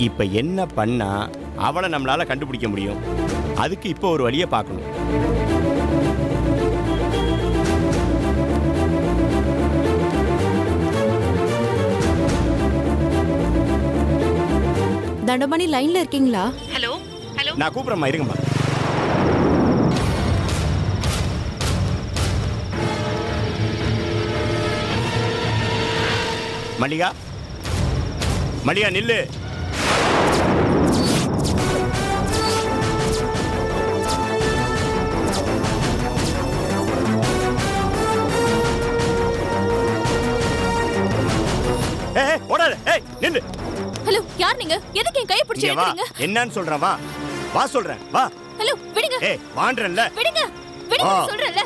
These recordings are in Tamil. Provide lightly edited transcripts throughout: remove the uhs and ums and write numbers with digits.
இப்ப என்ன பண்ணா அவளை நம்மளால கண்டுபிடிக்க முடியும்? அதுக்கு இப்போ ஒரு வழியை பார்க்கணும். தண்டமணி லைன்ல இருக்கீங்களா? ஹலோ ஹலோ, நான் கூப்பிடுறேம்மா, இருங்கம்மா. மல்லிகா, மல்லிகா நில்லு. ஓடாத, ஏய் நில்லு. ஹலோ, யார் நீங்க? எதுக்கு என் கையை பிடிச்சு வா, இழுக்கறீங்க? என்னன்னு சொல்றேன், வா வா சொல்றேன், வா. ஹலோ, விடுங்க. ஏய் வான்றேன்ல. விடுங்க விடுங்க சொல்றேன்ல.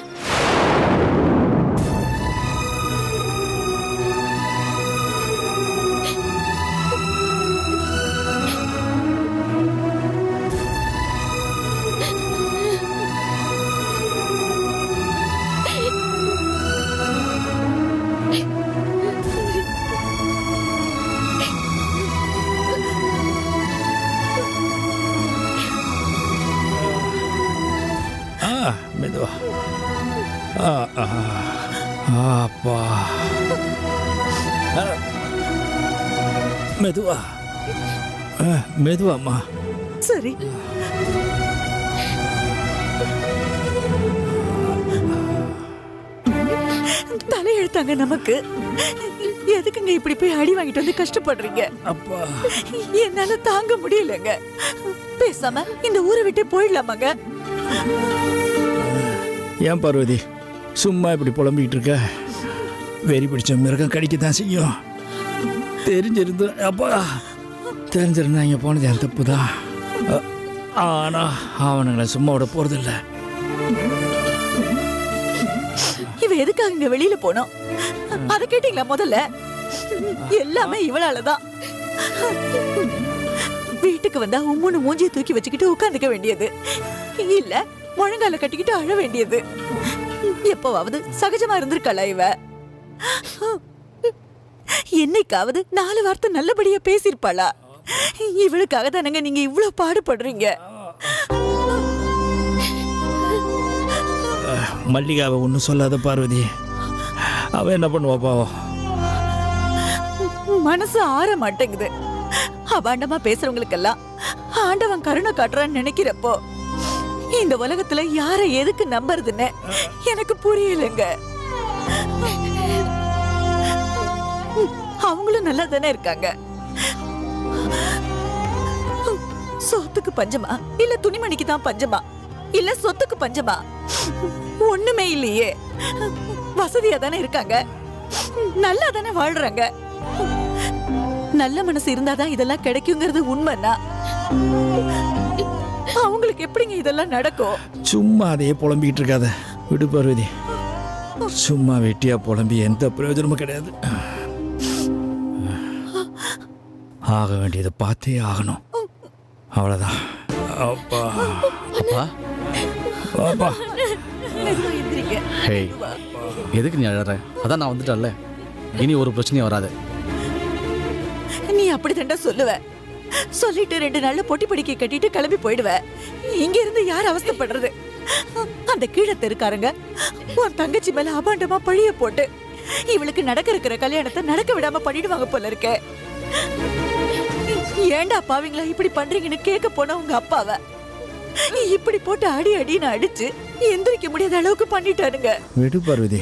மெதுவா. அப்பா, மெதுவா மெதுவாம்மா. சரி, தலையெழுத்தாங்க நமக்கு. எதுக்குங்க இப்படி போய் அடி வாங்கிட்டு வந்து கஷ்டப்படுறீங்க? அப்பா, என்னால தாங்க முடியலங்க. பேசாம இந்த ஊரை விட்டு போயிடலாமாங்க? ஏன் பார்வதி சும்மா இப்படி புலம்பிக்கிட்டு இருக்க? வெறி பிடிச்ச மிருகம் கடிக்கத்தான் செய்யும். தெரிஞ்சிருந்து அப்பா தெரிஞ்சிருந்தா இங்கே போனது என் தப்பு தான். ஆனா அவனுங்களை சும்மா விட போறதில்ல. இவ எதுக்காக இங்க வெளியில போனோம்? அத கேட்டீங்களா முதல்ல? எல்லாமே இவளாலதான். வீட்டுக்கு வந்தா உம்முன்னு மூஞ்சியை தூக்கி வச்சுக்கிட்டு உட்காந்துக்க வேண்டியது, இல்ல முழங்கால கட்டிக்கிட்டு அழ வேண்டியது. எப்பவாவது சகஜமா இருந்திருக்கல இவ? என்னைக்காவது 4 வார்த்தை நல்லபடியா பேசிருப்பாளா? இவளுக்காக தானங்க நீங்க இவ்வளவு பாடுபடுறீங்க. மல்லிகாவை ஒன்றும் சொல்லாத பார்வதி. அவ என்ன பண்ணுவா பாவம்? மனசு ஆற மாட்டேங்குது. அபாண்டமா பேசுறவங்களுக்கெல்லாம் ஆண்டவன் கருணை காட்டுறான்னு நினைக்கிறப்போ இந்த உலகத்துல யார எதுக்கு நம்புறதுன்னு எனக்கு புரியலங்க. அவங்களும் நல்லா தானே இருக்காங்க. சொத்துக்கு பஞ்சமா, இல்ல துணிமணிக்கு தான் பஞ்சமா, இல்ல சொத்துக்கு பஞ்சமா? ஒண்ணுமே இல்லையே. வசதியா தானே இருக்காங்க, நல்லா தானே வாழ்றாங்க. நல்ல மனசு இருந்தாதான் இதெல்லாம் கிடைக்குங்கிறது உண்மைன்னா அவங்களுக்கு எப்படிங்க இதெல்லாம் நடக்கும்? சும்மா அதையே புலம்பிக்கிட்டு இருக்காத, விடு பார்வதி. சும்மா வெட்டியா புலம்பி எந்த பிரயோஜனமும் கிடையாது. ஆக வேண்டியதை பார்த்தே ஆகணும், அவ்வளோதான். அப்பா அப்பா, அப்பா. மெதுவா எந்திரிங்க. ஹேய், எதுக்கு நீ அழற? அதான் நான் வந்துட்டேன்ல, இனி ஒரு பிரச்சனையும் வராது. நீ அப்படித்தாண்டா சொல்லுவ. சொல்லிட்டு 2 நாள்ல பொட்டி படிக்க கட்டிட்டு கிளம்பி போயிடுவ. இங்க இருந்து யார் அவஸ்தைப்படுறது? அந்த கீழே தெருக்காரங்க உன் தங்கச்சி மேல அபாண்டமா பழிய போட்டு இவளுக்கு நடக்க இருக்கிற கல்யாணத்தை நடக்க விடாம பண்ணிடுவாங்க போல இருக்க. ஏண்டா பாவீங்களா இப்படி பண்றீங்கன்னு கேட்க போன உங்க அப்பாவை இப்படி போட்டு அடி அடின்னு அடிச்சு எந்திரிக்க முடியாத அளவுக்கு பண்ணிட்டானுங்க. விடு பார்வதி,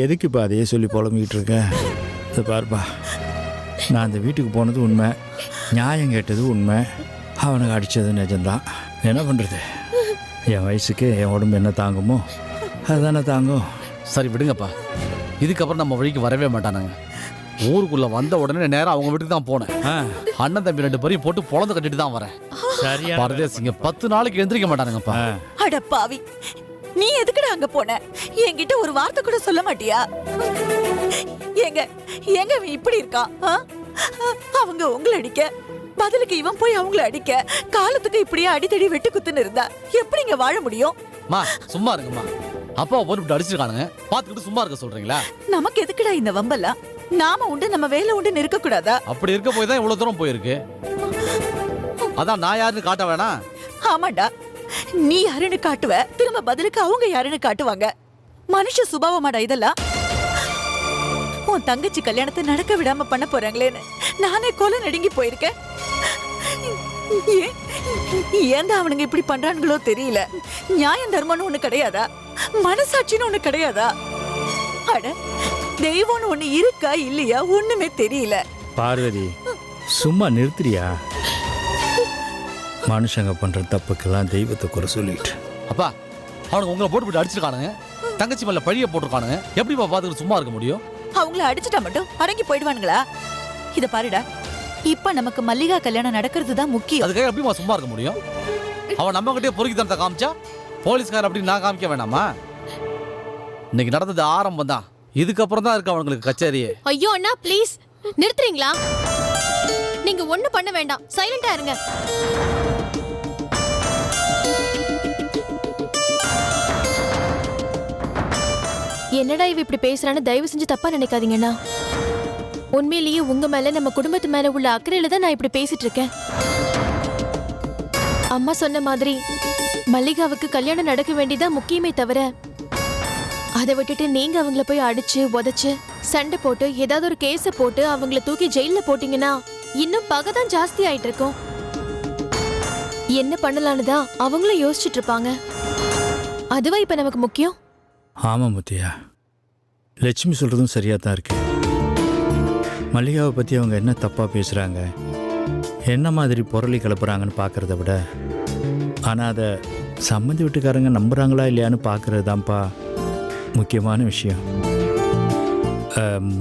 எதுக்கு இப்போ அதையே சொல்லி புலம்பிக்கிட்டு இருக்க? இதை பாருப்பா, நான் அந்த வீட்டுக்கு போனது உண்மை, நியாயம் கேட்டது உண்மை, அவனுக்கு அடித்தது நிஜம்தான். என்ன பண்ணுறது? என் வயசுக்கு என் உடம்பு என்ன தாங்குமோ அதுதானே தாங்கும். சரி விடுங்கப்பா, இதுக்கப்புறம் நம்ம வழிக்கு வரவே மாட்டானாங்க. ஊருக்குள்ள வந்த உடனே நேரம் அவங்க வீட்டுக்கு தான் போனேன். அண்ணன் தம்பி 2 பேரையும் போட்டு பொழந்து கட்டிட்டு தான் வரேன். சரியா பரதேசிங்க 10 நாளைக்கு எந்திரிக்க மாட்டானுங்கப்பா. அட பாவி, நீ எதுக்குடா அங்க போன? என்கிட்ட ஒரு வார்த்தை கூட சொல்ல மாட்டியா? எங்க எங்க இவன் இப்படி இருக்கான்? அவங்க உங்களை அடிக்க, பதிலுக்கு இவன் போய் அவங்கள அடிக்க, காலத்துக்கு இப்படியே அடித்தடி வெட்டு குத்துன்னு இருந்தா எப்படிங்க வாழ முடியும்? மா சும்மா இருங்கம்மா, அப்பா போட்டு அடிச்சிருக்கானுங்க, பாத்துக்கிட்டு சும்மா இருக்க சொல்றீங்களா? நமக்கு எதுக்குடா இந்த வம்பெல்லாம்? நாம உண்டு நம்ம வேலை உண்டு இருக்க கூடாதா? அப்படி இருக்க போய் தான் இவ்வளவு தூரம் போயிருக்கு. அதான் நான் யாருன்னு காட்ட வேணாம். ஆமாண்டா, நீ யாருன்னு காட்டுவ, திரும்ப பதிலுக்கு அவங்க யாருன்னு காட்டுவாங்க. மனுஷ சுபாவமாடா இதெல்லாம். உன் தங்கச்சி கல்யாணத்தை நடக்க விடாம பண்ண போறாங்களேன்னு நானே கொலை நடுங்கி போயிருக்கேன். ஏன்டா அவனுங்க இப்படி பண்றானுங்களோ தெரியல. நியாயம் தர்மம்னு ஒண்ணு கிடையாதா? மனசாட்சின்னு ஒண்ணு கிடையாதா? அட, தெய்வம்னு ஒண்ணு இருக்கா இல்லையா ஒண்ணுமே தெரியல. பார்வதி, சும்மா நிறுத்துறியா? மனுஷங்க பண்ற தப்புக்கெல்லாம் தெய்வத்தை குறை சொல்லிட்டு. அப்பா, அவனுக்கு உங்களை போட்டு அடிச்சிருக்கானுங்க. தங்கச்சி மேல பழிய போட்டிருக்கானுங்க. எப்படிப்பா பாத்துக்கிட்டு சும்மா இருக்க முடியும்? அவங்கள அடிச்சுட்டா மட்டும் அடங்கி போயிடுவானுங்களா? இத பாருடா, இப்ப நமக்கு மல்லிகா கல்யாணம் நடக்கிறது தான் முக்கியம். அதுக்காக எப்படிமா சும்மா இருக்க முடியும்? அவன் நம்ம கிட்டே பொறுக்கி தரத்தை காமிச்சா போலீஸ்கார அப்படின்னு நான் காமிக்க வேணாமா? இன்னைக்கு நடந்தது ஆரம்பம் தான். இதுக்கப்புறம் தான் இருக்கு அவங்களுக்கு கச்சேரியே. ஐயோ அண்ணா, ப்ளீஸ் நிறுத்துறீங்களா? நீங்க ஒண்ணு பண்ண வேண்டாம், சைலண்டா இருங்க. என்னடா இவ இப்படி பேசுறான்னு தயவு செஞ்சு தப்பா நினைக்காதீங்கண்ணா. உண்மையிலேயே உங்க மேல நம்ம குடும்பத்து மேல உள்ள அக்கறையில தான் நான் இப்படி பேசிட்டு இருக்கேன். அம்மா சொன்ன மாதிரி மல்லிகாவுக்கு கல்யாணம் நடக்க வேண்டியதா முக்கியமே தவிர, அதை விட்டுட்டு நீங்க அவங்கள போய் அடிச்சு உதைச்சு சண்டை போட்டு ஏதாவது ஒரு கேஸ போட்டு அவங்கள தூக்கி ஜெயில போட்டீங்கன்னா இன்னும் பகைதான் ஜாஸ்தி ஆயிட்டு இருக்கும். என்ன பண்ணலான்னு தான் அவங்களும் யோசிச்சுட்டு இருப்பாங்க. அதுவா இப்ப நமக்கு முக்கியம்? ஆமாம் முத்தியா, லட்சுமி சொல்கிறதும் சரியாக தான் இருக்கு. மல்லிகாவை பற்றி அவங்க என்ன தப்பாக பேசுகிறாங்க, என்ன மாதிரி புரளி கிளப்புறாங்கன்னு பார்க்குறத விட, ஆனால் அதை சம்மந்தி வீட்டுக்காரங்க நம்புகிறாங்களா இல்லையான்னு பார்க்குறது தான்ப்பா முக்கியமான விஷயம்.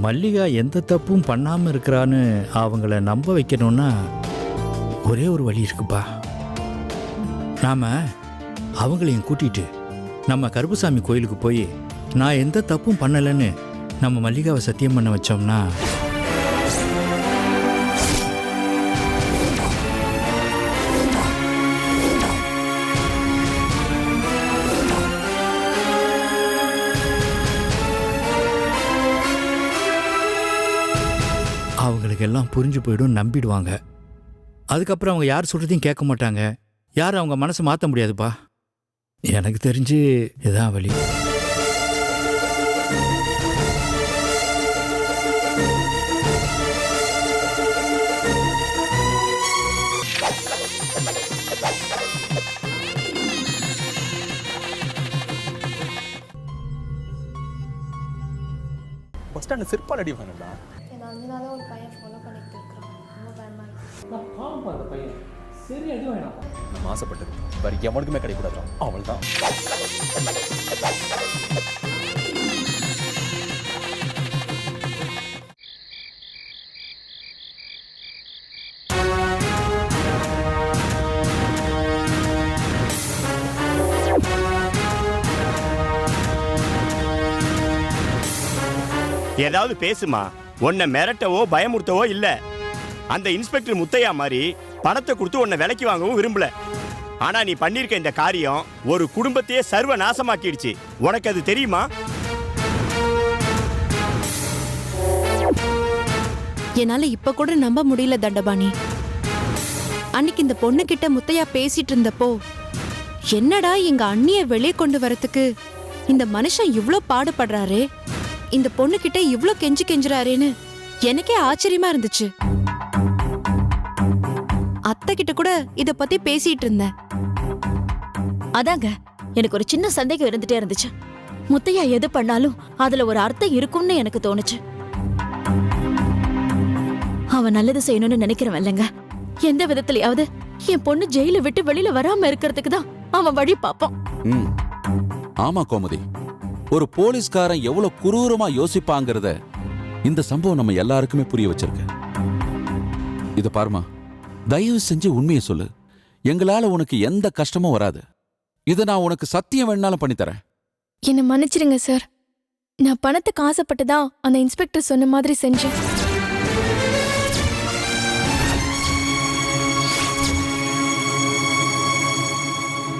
மல்லிகா எந்த தப்பும் பண்ணாமல் இருக்கிறான்னு அவங்கள நம்ப வைக்கணும்னா ஒரே ஒரு வழி இருக்குப்பா. நாம் அவங்களையும் கூட்டிகிட்டு நம்ம கருப்புசாமி கோயிலுக்கு போய் நான் எந்த தப்பும் பண்ணலைன்னு நம்ம மல்லிகாவை சத்தியம் பண்ண வச்சோம்னா அவங்களுக்கு எல்லாம் புரிஞ்சு போயிடும், நம்பிடுவாங்க. அதுக்கப்புறம் அவங்க யார் சொல்கிறதையும் கேட்க மாட்டாங்க. யாரும் அவங்க மனசை மாற்ற முடியாதுப்பா. எனக்கு தெரிஞ்சு இதான் வழி. பஸ் ஸ்டாண்ட் சிற்பால் அடி வாங்கடா. அதனால ஒரு பையன் ஃபாலோ பண்ணிட்டு இருக்கான். ரொம்ப பயமா இருக்கு. நான் பாவம் அந்த பையன் சரி அடி வேணாம். நம்ம ஆசைப்பட்டது வேற எவனுக்குமே கிடைக்கூடாது. அவள் தான் ஏதாவது பேசுமா. உன்னை மிரட்டவோ பயமுறுத்தவோ இல்ல. அந்த இன்ஸ்பெக்டர் முத்தையா மாதிரி பணத்தை கொடுத்து உன்னை விலைக்கு வாங்கவும் விரும்பல. ஆனா நீ பண்ணிருக்க இந்த காரியம் ஒரு குடும்பத்தையே சர்வ நாசமாக்கிடுச்சு. உனக்கு அது தெரியுமா? என்னால இப்ப கூட நம்ப முடியல தண்டபாணி. அன்னைக்கு இந்த பொண்ணு கிட்ட முத்தையா பேசிட்டு இருந்தப்போ, என்னடா எங்க அண்ணிய வெளியே கொண்டு வரதுக்கு இந்த மனுஷன் இவ்ளோ பாடுபடுறாரே, இந்த பொண்ணு கிட்ட இவ்ளோ கெஞ்சுறாரேன்னு எனக்கே ஆச்சரியமா இருந்துச்சு. அத்தை கிட்ட கூட இத பத்தி பேசிட்டு இருந்தேன். அதாங்க, எனக்கு ஒரு சின்ன சந்தேகம் இருந்துட்டே இருந்துச்சு. முத்தையா எது பண்ணாலும் அதுல ஒரு அர்த்தம் இருக்கும்னு எனக்கு தோணுச்சு. அவன் நல்லது செய்யணும்னு நினைக்கிறவன் இல்லைங்க. எந்த விதத்திலயாவது என் பொண்ணு ஜெயில விட்டு வெளியில வராம இருக்கிறதுக்கு தான் அவன் வழி பாப்பான். ஆமா கோமதி, ஒரு போலீஸ்காரன் எவ்வளவு குரூரமா யோசிப்பாங்கிறத இந்த சம்பவம் நம்ம எல்லாருக்குமே புரிய வச்சிருக்கு. இத பாருமா, தயவு செஞ்சு உண்மையை சொல்லு. எங்களால உனக்கு எந்த கஷ்டமும் வராது. இதை நான் உனக்கு சத்தியம் வேணாலும் பண்ணித்தரேன். என்னை மன்னிச்சிடுங்க சார். நான் பணத்துக்கு ஆசைப்பட்டுதான் அந்த இன்ஸ்பெக்டர் சொன்ன மாதிரி செஞ்சேன்.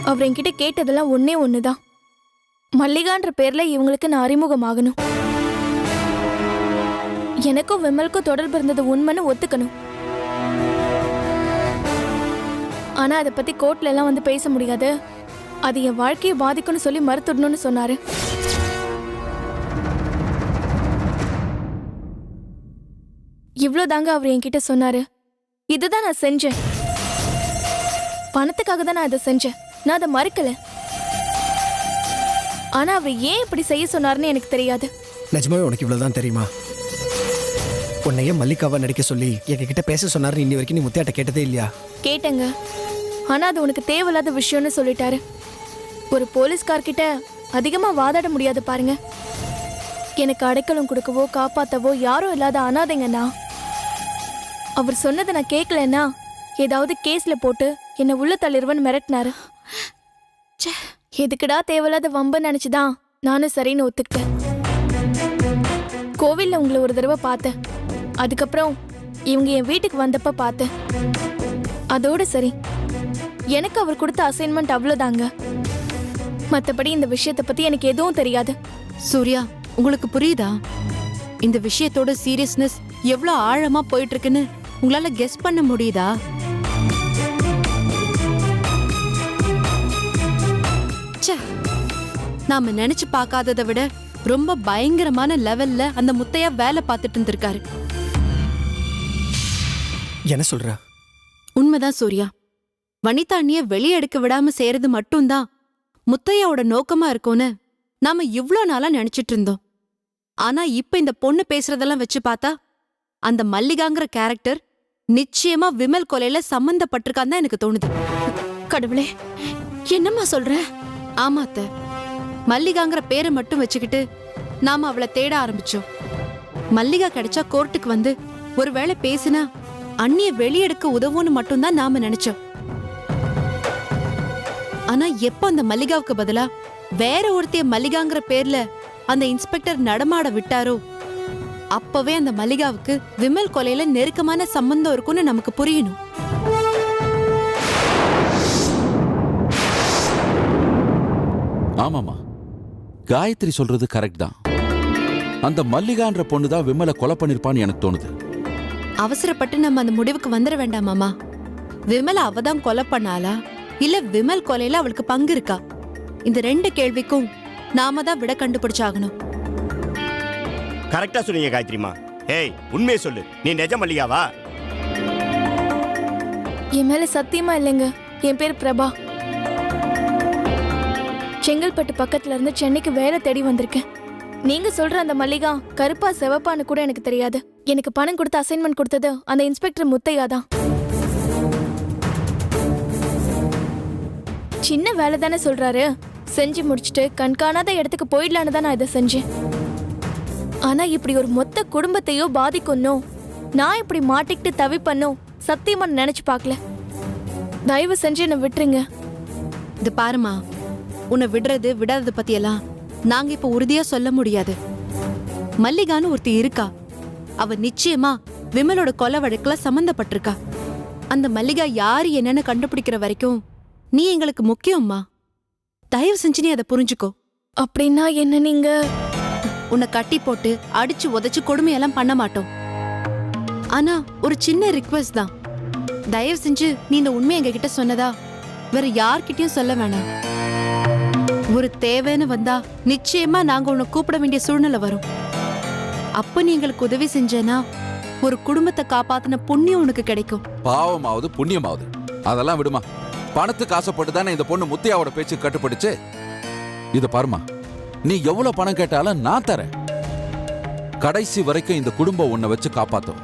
அவர் என்கிட்ட கேட்டதெல்லாம் ஒன்னே ஒண்ணுதான். மல்லிகான்ற பேர்ல இவங்களுக்கு நான் அறிமுகமாகணும். எனக்கும் விமலுக்கும் தொடர்பு இருந்தது உண்மைன்னு ஒத்துக்கணும். ஆனா அதை பத்தி கோர்ட்ல எல்லாம் வந்து பேச முடியாது, அது என் வாழ்க்கையை பாதிக்கும்னு சொல்லி மறுத்துடணும்னு சொன்னாரு. இவ்வளோதாங்க அவர் என்கிட்ட சொன்னாரு. இதுதான் நான் செஞ்சேன். பணத்துக்காக தான் நான் அதை செஞ்சேன். நான் அதை மறுக்கல. ஆனா அவர் ஏன் இப்படி செய்ய சொன்னாருன்னு எனக்கு தெரியாது. நிஜமாவே உனக்கு இவ்வளவுதான் தெரியுமா? உன்னையே மல்லிகாவா நடிக்க சொல்லி எங்ககிட்ட பேச சொன்னாரு. இன்னி வரைக்கும் நீ முத்தியாட்ட கேட்டதே இல்லையா? கேட்டேங்க. ஆனா அது உனக்கு தேவையில்லாத விஷயம்னு சொல்லிட்டாரு. ஒரு போலீஸ்கார்கிட்ட அதிகமா வாதாட முடியாது பாருங்க. எனக்கு அடைக்கலம் கொடுக்கவோ காப்பாத்தவோ யாரும் இல்லாத அனாதைங்கண்ணா. அவர் சொன்னதை நான் கேட்கலன்னா ஏதாவது கேஸ்ல போட்டு என்னை உள்ள தள்ளிடுவேன்னு மிரட்டினாரு. எதுக்குடா தேவையில்லாத வம்பன்னு நினைச்சுதான் நானும் சரின்னு ஒத்துக்கிட்டேன். கோவில்ல உங்களை ஒரு தடவை பார்த்தேன். அதுக்கப்புறம் இவங்க என் வீட்டுக்கு வந்தப்ப பார்த்தேன். அதோட சரி. எனக்கு அவர் கொடுத்த அசைன்மெண்ட் அவ்வளோதாங்க. மற்றபடி இந்த விஷயத்தை பத்தி எனக்கு எதுவும் தெரியாது. சூர்யா, உங்களுக்கு புரியுதா இந்த விஷயத்தோட சீரியஸ்னஸ் எவ்வளவு ஆழமா போயிட்டு இருக்குன்னு உங்களால கெஸ் பண்ண முடியுதா? ச்சே, நாம நினைச்சு பார்க்காததை விட ரொம்ப பயங்கரமான லெவல்ல அந்த முத்தையா வேலை பார்த்துட்டு இருந்திருக்காரு. என்ன சொல்ற? உண்மைதான் சூர்யா. வனிதா அண்ணிய வெளியே எடுக்க விடாம செய்யறது மட்டும்தான் முத்தையாவோட நோக்கமா இருக்கும்னு நாம இவ்ளோ நாளா நினைச்சிட்டு இருந்தோம். ஆனா இப்ப இந்த பொண்ணு பேசுறதெல்லாம் வச்சு பார்த்தா அந்த மல்லிகாங்கிற கேரக்டர் நிச்சயமா விமல் கொலையில சம்பந்தப்பட்டிருக்கான்னு தான் எனக்கு தோணுது. கடவுளே, என்னம்மா சொல்ற? ஆமா அத்தை, மல்லிகாங்கிற பேரை மட்டும் வச்சுக்கிட்டு நாம அவளை தேட ஆரம்பிச்சோம். மல்லிகா கிடைச்சா கோர்ட்டுக்கு வந்து ஒருவேளை பேசினா அண்ணிய வெளியெடுக்க உதவும்னு மட்டும்தான் நாம நினைச்சோம். ஆனா எப்ப அந்த மல்லிகாவுக்கு பதிலா வேற ஒருத்தைய மல்லிகாங்கிற பேர்ல அந்த இன்ஸ்பெக்டர் நடமாட விட்டாரோ அப்பவே அந்த மல்லிகாவுக்கு விமல் கொலையில நெருக்கமான சம்பந்தம் இருக்கும்னு நமக்கு புரியணும். ஆமாமா, காயத்ரி சொல்றது கரெக்ட் தான். அந்த மல்லிகான்ற பொண்ணுதான் விமலை கொலை பண்ணிருப்பான்னு எனக்கு தோணுது. அவசரப்பட்டு நம்ம அந்த முடிவுக்கு வந்துட வேண்டாமாமா. விமல் அவதான் கொலை பண்ணாளா இல்ல விமல் கொலையில அவளுக்கு பங்கு இருக்கா? இந்த ரெண்டு கேள்விக்கும் நாம தான் விட கண்டுபிடிச்சாகணும். கரெக்டா சொன்னீங்க காயத்ரிமா. ஏய், உண்மையை சொல்லு, நீ நிஜ மல்லிகாவா? என் மேல சத்தியமா இல்லைங்க. என் பேர் பிரபா. செங்கல்பட்டு பக்கத்துல இருந்து சென்னைக்கு வேலை தேடி வந்திருக்கேன். நீங்க சொல்ற அந்த மல்லிகா கருப்பா செவப்பான்னு கூட எனக்கு தெரியாது. எனக்கு பணம் கொடுத்து அசைன்மெண்ட் கொடுத்தது அந்த இன்ஸ்பெக்டர் முத்தையா தான். சின்ன வேலை தானே சொல்றாரு. செஞ்சு முடிச்சுட்டு கண்காணாத இடத்துக்கு போயிடலான்னு தான் நான் இதை செஞ்சேன். ஆனா இப்படி ஒரு மொத்த குடும்பத்தையோ பாதிக்கணும், நான் இப்படி மாட்டிக்கிட்டு தவிப்பண்ணும் சத்தியமா நினைச்சு பார்க்கல. தயவு செஞ்சு என்னை விட்டுருங்க. இது பாருமா, உன்னை விடுறது விடாதது பத்தியெல்லாம் நாங்க இப்ப உறுதியா சொல்ல முடியாது. மல்லிகான்னு ஒருத்தி இருக்கா. அவ நிச்சயமா விமலோட கொலை வழக்குல சம்பந்தப்பட்டிருக்கா. அந்த மல்லிகா யாரு என்னன்னு கண்டுபிடிக்கிற வரைக்கும் நீ எங்களுக்கு முக்கியம்மா. தயவு செஞ்சு நீ அதை புரிஞ்சுக்கோ. அப்படின்னா என்ன? நீங்க உன்னை கட்டி போட்டு அடிச்சு உதைச்சு கொடுமையெல்லாம் பண்ண மாட்டோம். ஆனா ஒரு சின்ன ரிக்வெஸ்ட் தான். தயவு செஞ்சு நீ இந்த உண்மை எங்க கிட்ட சொன்னதா வேற யார்கிட்டயும் சொல்ல வேணாம். ஒரு தேவைன்னு வந்தா நிச்சயமா நாங்க உன்னை கூப்பிட வேண்டிய சூழ்நிலை வரும். அப்ப நீ எங்களுக்கு உதவி செஞ்சேனா ஒரு குடும்பத்தை காப்பாத்தின புண்ணியம் உனக்கு கிடைக்கும். பாவமாவது புண்ணியமாவது அதெல்லாம் விடுமா. பணத்துக்கு ஆசைப்பட்டு தானே இந்த பொண்ணு முத்தையாவோட பேச்சு கட்டுப்படுச்சு. இத பாருமா, நீ எவ்வளவு பணம் கேட்டாலும் நான் தரேன். கடைசி வரைக்கும் இந்த குடும்பம் உன்னை வச்சு காப்பாத்தும்.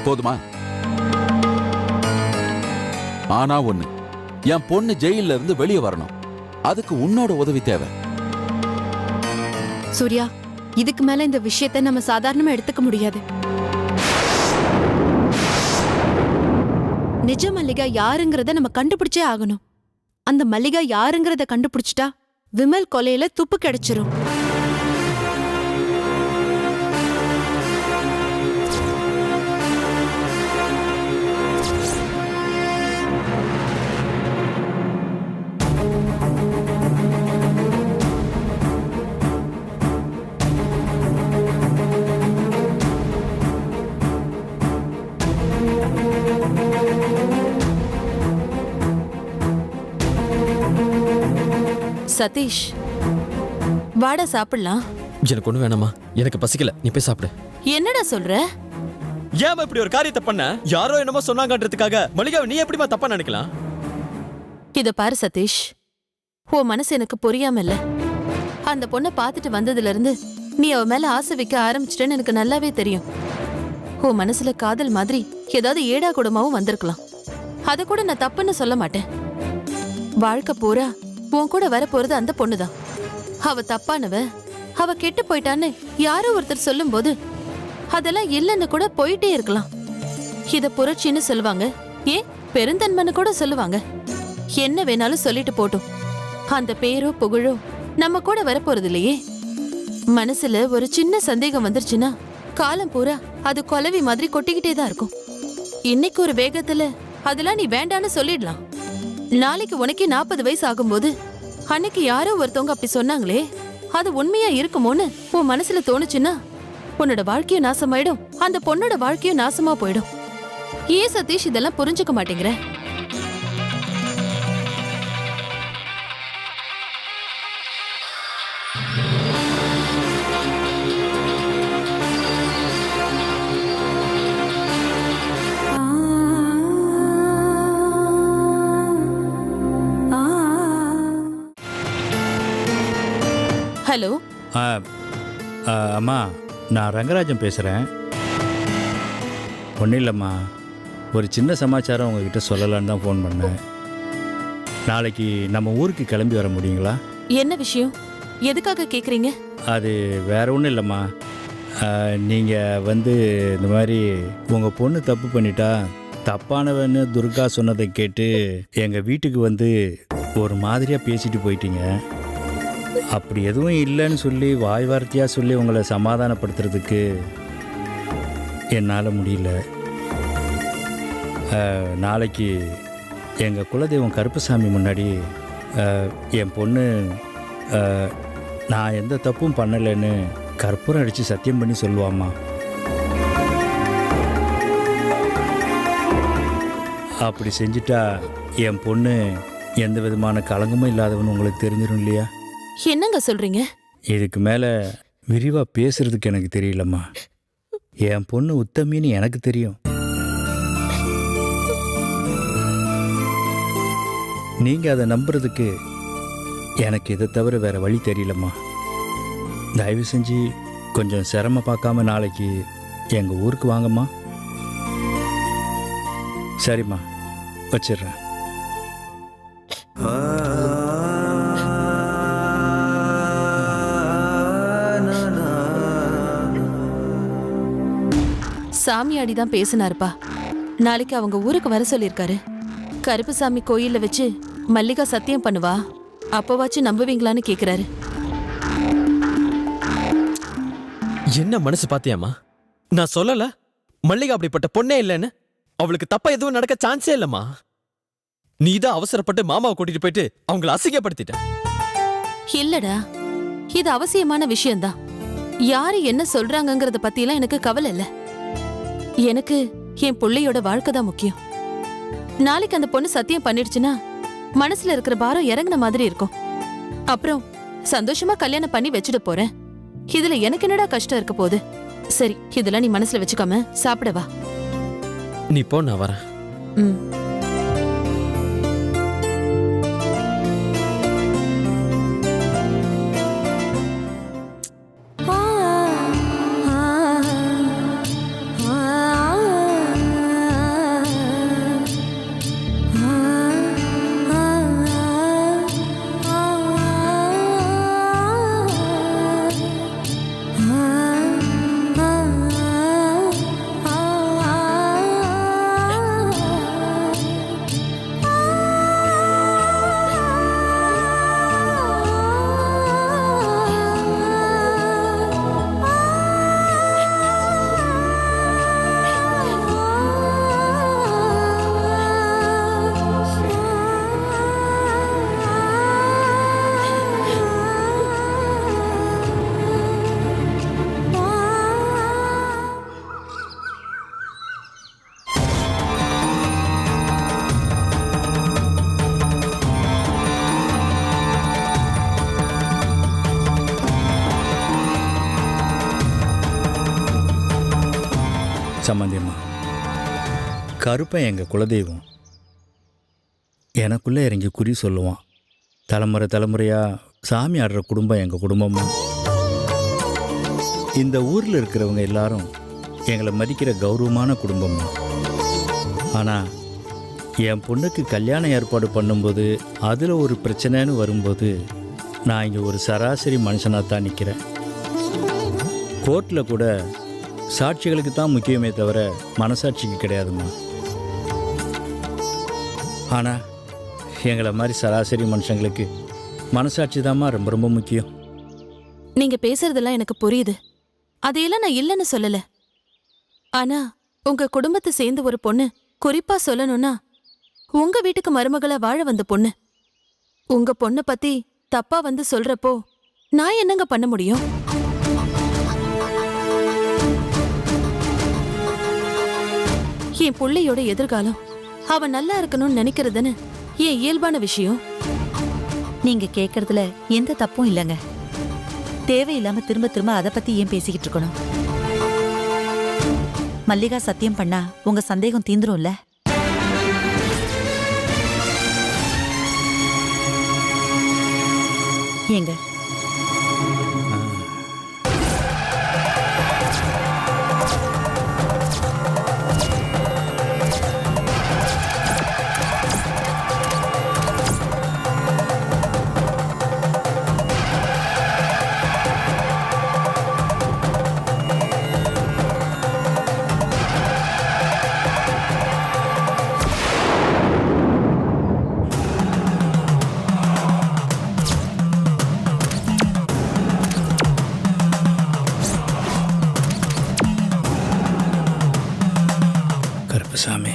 போதுமா? ஆனா ஒண்ணு, என் பொண்ணு ஜெயில இருந்து வெளியே வரணும். அதுக்கு உன்னோட உதவி தேவை. சூர்யா, இதுக்கு மேல இந்த விஷயத்தை நம்ம சாதாரணமா எடுத்துக்க முடியாது. நிஜ மல்லிகா யாருங்கிறத நம்ம கண்டுபிடிச்சே ஆகணும். அந்த மல்லிகா யாருங்கிறத கண்டுபிடிச்சிட்டா விமல் கொலையில துப்பு கிடைச்சிரும். சதீஷ், வாடா சாப்பிடலாம். எனக்கு ஒண்ணு வேணாமா, எனக்கு பசிக்கல, நீ போய் சாப்பிடு. என்னடா சொல்ற? ஏமா இப்படி ஒரு காரியத்தை பண்ண? யாரோ என்னமோ சொன்னாங்கன்றதுக்காக மல்லிகாவை நீ எப்படிமா தப்பா நினைக்கலாம்? இத பாரு சதீஷ், உன் மனசு எனக்கு புரியாம இல்ல. அந்த பொண்ணை பார்த்துட்டு வந்ததுல இருந்து நீ அவ மேல ஆசை வைக்க ஆரம்பிச்சிட்டேன்னு எனக்கு நல்லாவே தெரியும். உன் மனசுல காதல் மாதிரி ஏதாவது ஏடா கூடமாவும் வந்திருக்கலாம். அத கூட நான் தப்புன்னு சொல்ல மாட்டேன். வாழ்க்கை பூரா உன் கூட வர போறது அந்த பொண்ணுதான். அவ தப்பானவ, அவ கெட்டு போயிட்டான்னு யாரோ ஒருத்தர் சொல்லும் போது அதெல்லாம் இல்லைன்னு கூட போயிட்டே இருக்கலாம். இத புரட்சின்னு சொல்லுவாங்க, ஏன் பெருந்தன்மைன்னு கூட சொல்லுவாங்க. என்ன வேணாலும் சொல்லிட்டு போட்டும். அந்த பேரோ புகழோ நம்ம கூட வரப்போறது இல்லையே. மனசுல ஒரு சின்ன சந்தேகம் வந்துருச்சுன்னா காலம் பூரா அது கொலவி மாதிரி கொட்டிக்கிட்டே தான் இருக்கும். இன்னைக்கு ஒரு வேகத்துல அதெல்லாம் நீ வேண்டான்னு சொல்லிடலாம். நாளைக்கு உனக்கே 40 வயசு ஆகும்போது அன்னைக்கு யாரோ ஒருத்தவங்க அப்படி சொன்னாங்களே, அது உண்மையா இருக்குமோன்னு உன் மனசுல தோணுச்சுன்னா உன்னோட வாழ்க்கையும் நாசமாயிடும், அந்த பொண்ணோட வாழ்க்கையும் நாசமா போயிடும். ஏன் சதீஷ் இதெல்லாம் புரிஞ்சுக்க மாட்டேங்கிற? ஹலோ. அம்மா, நான் ரங்கராஜன் பேசுகிறேன். ஒன்றும் இல்லைம்மா, ஒரு சின்ன சமாச்சாரம் உங்ககிட்ட சொல்லலான்னு தான் ஃபோன் பண்ணேன். நாளைக்கு நம்ம ஊருக்கு கிளம்பி வர முடியுங்களா? என்ன விஷயம்? எதுக்காக கேக்குறீங்க? அது வேற ஒன்றும் இல்லைம்மா. நீங்கள் இந்த மாதிரி உங்கள் பொண்ணு தப்பு பண்ணிட்டா, தப்பானவன்னு துர்கா சொன்னதை கேட்டு எங்கள் வீட்டுக்கு ஒரு மாதிரியாக பேசிட்டு போயிட்டீங்க. அப்படி எதுவும் இல்லைன்னு சொல்லி வாய் வார்த்தையாக சொல்லி உங்களை சமாதானப்படுத்துறதுக்கு என்னால் முடியல. நாளைக்கு எங்கள் குலதெய்வம் கருப்புசாமி முன்னாடி என் பொண்ணு நான் எந்த தப்பும் பண்ணலைன்னு கற்பூரம் அடித்து சத்தியம் பண்ணி சொல்லுவாம்மா. அப்படி செஞ்சிட்டா என் பொண்ணு எந்த விதமான களங்கமும் இல்லாதவன்னு உங்களுக்கு தெரிஞ்சிடும் இல்லையா? என்னங்க சொல்றீங்க? இதுக்கு மேலே விரிவாக பேசுறதுக்கு எனக்கு தெரியலம்மா. என் பொண்ணு உத்தமின்னு எனக்கு தெரியும். நீங்கள் அதை நம்புறதுக்கு எனக்கு இதை தவிர வேற வழி தெரியலம்மா. தயவு செஞ்சு கொஞ்சம் சிரமம் பார்க்காம நாளைக்கு எங்கள் ஊருக்கு வாங்கம்மா. சரிம்மா, வச்சிடுறேன். சாமியாடி தான் பேசினாருப்பா. நாளைக்கு அவங்க ஊருக்கு வர சொல்லியிருக்காரு. கருப்புசாமி கோயில்ல வச்சு மல்லிகா சத்தியம் பண்ணுவா, அப்பவாச்சும் நம்புவீங்களான்னு கேக்குறாரு. என்ன மனசு பாத்தியாமா? நான் சொல்லல மல்லிகா அப்படிப்பட்ட பொண்ணே இல்லைன்னு. அவளுக்கு தப்பா எதுவும் நடக்க சான்ஸே இல்லம்மா. நீ தான் அவசரப்பட்டு மாமாவை கூட்டிட்டு போயிட்டு அவங்கள அசிங்கப்படுத்திட்ட. இல்லடா, இது அவசியமான விஷயம்தான். யாரு என்ன சொல்றாங்கங்கறத பத்திலாம் எனக்கு கவலை இல்ல. எனக்கு என் பிள்ளையோட வாழ்க்கை தான் முக்கியம். நாளைக்கு அந்த பொண்ணு சத்தியம் பண்ணிடுச்சுன்னா மனசுல இருக்கிற பாரம் இறங்கின மாதிரி இருக்கும். அப்புறம் சந்தோஷமா கல்யாணம் பண்ணி வச்சுட்டு போறேன். இதுல எனக்கு என்னடா கஷ்டம் இருக்க போகுது? சரி, இதெல்லாம் நீ மனசுல வச்சுக்காம சாப்பிடவா. நீ போ, நான் வரேன். ம். சம்பந்தியம்மா, கருப்பன் எங்கள் குலதெய்வம். எனக்குள்ளே இறங்கி குறி சொல்லுவான். தலைமுறை தலைமுறையாக சாமி ஆடுற குடும்பம் எங்கள் குடும்பமா. இந்த ஊரில் இருக்கிறவங்க எல்லாரும் எங்களை மதிக்கிற கௌரவமான குடும்பமா. ஆனால் என் பொண்ணுக்கு கல்யாணம் ஏற்பாடு பண்ணும்போது அதில் ஒரு பிரச்சனைன்னு வரும்போது நான் இங்கே ஒரு சராசரி மனுஷனாக தான் நிற்கிறேன். கோர்ட்டில் கூட சாட்சிகளுக்கு தான் முக்கியமே தவிர மனசாட்சிக்கு கிடையாதுமா. ஆனால் எங்களை மாதிரி சராசரி மனுஷங்களுக்கு மனசாட்சி தாம்மா ரொம்ப ரொம்ப முக்கியம். நீங்க பேசுறதெல்லாம் எனக்கு புரியுது. அதையெல்லாம் நான் இல்லைன்னு சொல்லல. ஆனா உங்க குடும்பத்தை சேர்ந்து ஒரு பொண்ணு, குறிப்பா சொல்லணும்னா உங்க வீட்டுக்கு மருமகளா வாழ வந்த பொண்ணு, உங்க பொண்ணை பத்தி தப்பா வந்து சொல்றப்போ நான் என்னங்க பண்ண முடியும்? என் புள்ளையோட எதிர்காலம் அவன் நல்லா இருக்கணும்னு நினைக்கிறதுன்னு என் இயல்பான விஷயம். நீங்க கேக்குறதுல எந்த தப்பும் இல்லைங்க. தேவையில்லாம திரும்ப திரும்ப அதை பத்தி ஏன் பேசிக்கிட்டு இருக்கணும்? மல்லிகா சத்தியம் பண்ணா உங்க சந்தேகம் தீந்துரும்ல. ஏங்க கருப்பசாமி,